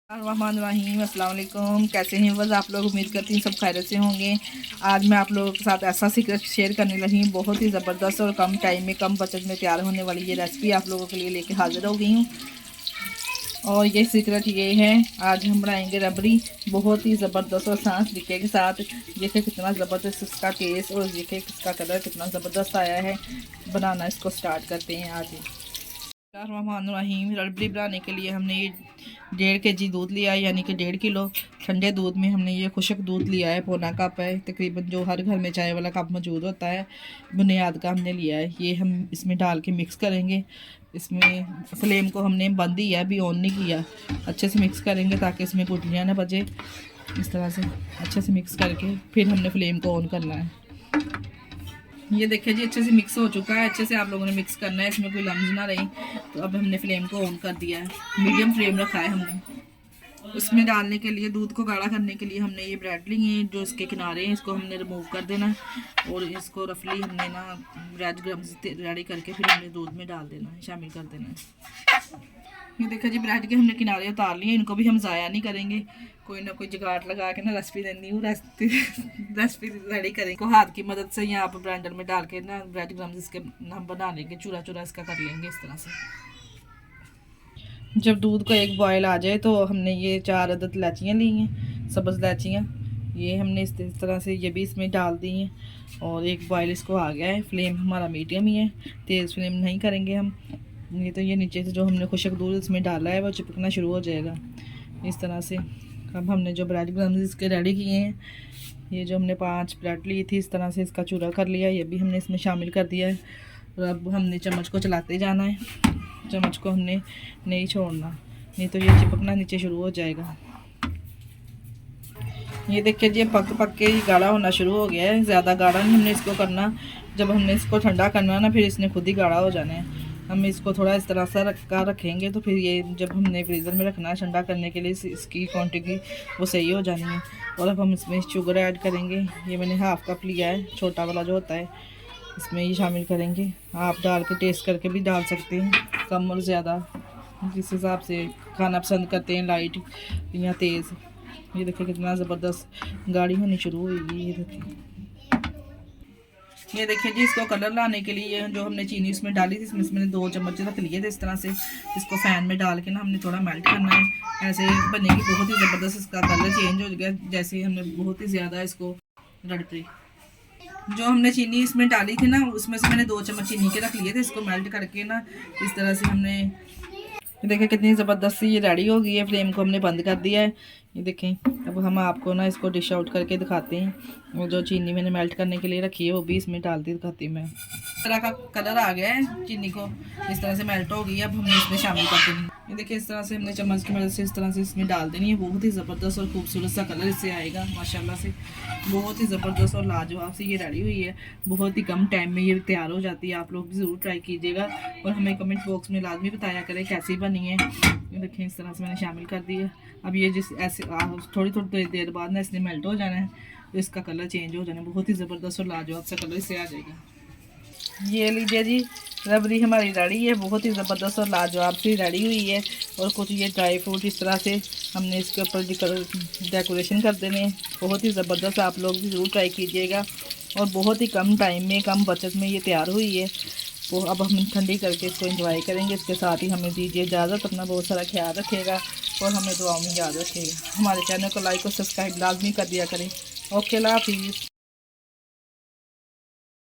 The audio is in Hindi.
रहीम अस्सलाम वालेकुम। कैसे हैं बस आप लोग? उम्मीद करती हूँ सब खैरियत से होंगे। आज मैं आप लोगों के साथ ऐसा सीक्रेट शेयर करने लगी हूँ, बहुत ही ज़बरदस्त और कम टाइम में कम बचत में तैयार होने वाली ये रेसिपी आप लोगों के लिए लेके हाजिर हो गई हूँ। और ये सीक्रेट ये है, आज हम बनाएंगे रबड़ी बहुत ही ज़बरदस्त और आसान तरीके के साथ। देखिए कितना ज़बरदस्त इसका टेस्ट और देखिए इसका कलर कितना ज़बरदस्त आया है। बनाना इसको स्टार्ट करते हैं आज ही। रहीम रबड़ी बनाने के लिए हमने ये 1.5 kg दूध लिया है, यानी कि 1.5 किलो। ठंडे दूध में हमने ये खुश्क दूध लिया है, पौना कप है तकरीबन, जो हर घर में चाय वाला कप मौजूद होता है, बुनियाद का हमने लिया है। ये हम इसमें डाल के मिक्स करेंगे। इसमें फ्लेम को हमने बंद ही है, अभी ऑन नहीं किया। अच्छे से मिक्स करेंगे ताकि इसमें गुठलियाँ ना बजे। इस तरह से अच्छे से मिक्स करके फिर हमने फ्लेम को ऑन करना है। ये देखिए जी अच्छे से मिक्स हो चुका है। अच्छे से आप लोगों ने मिक्स करना है, इसमें कोई लम्स ना रही। तो अब हमने फ्लेम को ऑन कर दिया है, मीडियम फ्लेम रखा है हमने। उसमें डालने के लिए, दूध को गाढ़ा करने के लिए हमने ये ब्रेड ली है, जो इसके किनारे हैं इसको हमने रिमूव कर देना है। और इसको रफली हमने ना ब्रेड क्रम्स रेडी करके फिर हमने दूध में डाल देना है, शामिल कर देना है। ये देखो जी ब्रेड के हमने किनारे उतार लिए, इनको भी हम ज़ाया नहीं करेंगे। कोई ना कोई जुगाड़ लगा के ना रेसिपी रेसिपी रेडी करेंगे। को हाथ की मदद से यहाँ पर ब्लेंडर में डाल के ना ब्रेड क्रम्स इसके हम बना लेंगे, चूरा चूरा इसका कर लेंगे इस तरह से। जब दूध का एक बॉयल आ जाए तो हमने ये 4 अदद इलायचियाँ ली हैं, सब्ज़ इलायचियाँ। ये हमने इस तरह से ये भी इसमें डाल दी हैं। और एक बॉयल इसको आ गया है। फ्लेम हमारा मीडियम ही है, तेज़ फ्लेम नहीं करेंगे हम। ये तो ये नीचे से जो हमने खुश्क दूध इसमें डाला है वो चिपकना शुरू हो जाएगा इस तरह से। अब हमने जो ब्रेड क्रम्स इसके रेडी किए हैं, ये जो हमने 5 ब्रेड ली थी, इस तरह से इसका चूरा कर लिया, ये भी हमने इसमें शामिल कर दिया है। और अब हमने चम्मच को चलाते जाना है, चम्मच को हमने नहीं छोड़ना, नहीं तो ये चिपकना नीचे शुरू हो जाएगा। ये देखिए जी पक पक के गाढ़ा होना शुरू हो गया है। ज़्यादा गाढ़ा नहीं हमने इसको करना, जब हमने इसको ठंडा करना ना फिर इसने खुद ही गाढ़ा हो जाना है। हम इसको थोड़ा इस तरह से रखेंगे तो फिर ये जब हमने फ्रीज़र में रखना है ठंडा करने के लिए, इसकी क्वांटिटी वो सही हो जानी है। और अब हम इसमें शुगर ऐड करेंगे। ये मैंने हाफ़ कप लिया है, छोटा वाला जो होता है, इसमें ये शामिल करेंगे। आप डाल के टेस्ट करके भी डाल सकते हैं, कम और ज़्यादा जिस हिसाब से खाना पसंद करते हैं, लाइट या तेज़। ये देखिए कितना ज़बरदस्त गाढ़ी होनी शुरू हुई। ये देखिए जी इसको कलर लाने के लिए जो हमने चीनी इसमें डाली थी, इसमें मैंने 2 चम्मच रख लिए थे। इस तरह से इसको फ़ैन में डाल के ना हमने थोड़ा मेल्ट करना है। ऐसे बनेगी बहुत ही ज़बरदस्त, इसका कलर चेंज हो गया जैसे हमने बहुत ही ज़्यादा इसको रड़पी। जो हमने चीनी इसमें डाली थी ना, उसमें से मैंने 2 चम्मच चीनी के रख लिए थे। इसको मेल्ट करके ना इस तरह से हमने, ये देखें कितनी ज़बरदस्त ये रेडी हो गई है। फ्लेम को हमने बंद कर दिया है। ये देखें अब हम आपको ना इसको डिश आउट करके दिखाते हैं। वो जो चीनी मैंने मेल्ट करने के लिए रखी है वो भी इसमें डाल दी दिखाती हूँ मैं। इस तरह का कलर आ गया है, चीनी को इस तरह से मेल्ट हो गई है। अब हमने इसमें शामिल कर देनी। ये देखिए इस तरह से हमने चम्मच की मदद से इस तरह से इसमें डाल देनी है। बहुत ही ज़बरदस्त और खूबसूरत सा कलर इससे आएगा माशाल्लाह से। बहुत ही ज़बरदस्त और लाजवाब से ये रेडी हुई है। बहुत ही कम टाइम में ये तैयार हो जाती है। आप लोग भी ज़रूर ट्राई कीजिएगा और हमें कमेंट बॉक्स में लाजमी बताया करें कैसी बनी है। ये देखें इस तरह से मैंने शामिल कर दी है। अब ये जिस ऐसे थोड़ी थोड़ी देर बाद ना इसने मेल्ट हो जाना है, तो इसका कलर चेंज हो जाना है। बहुत ही ज़बरदस्त और लाजवाब सा कलर इससे आ जाएगा। ये लीजिए जी रबड़ी हमारी रेडी है, बहुत ही ज़बरदस्त और लाजवाब सी रेडी हुई है। और कुछ ये ड्राई फ्रूट इस तरह से हमने इसके ऊपर डेकोरेशन कर देने हैं। बहुत ही ज़बरदस्त, आप लोग भी ज़रूर ट्राई कीजिएगा। और बहुत ही कम टाइम में कम बचत में ये तैयार हुई है। तो अब हम ठंडी करके इसको एंजॉय करेंगे। इसके साथ ही हमें दीजिए इजाज़त। अपना बहुत सारा ख्याल रखिएगा और हमें दुआओं में याद रखिएगा। हमारे चैनल को लाइक और सब्सक्राइब लाजमी कर दिया करें। ओके अल्लाह हाफिज़।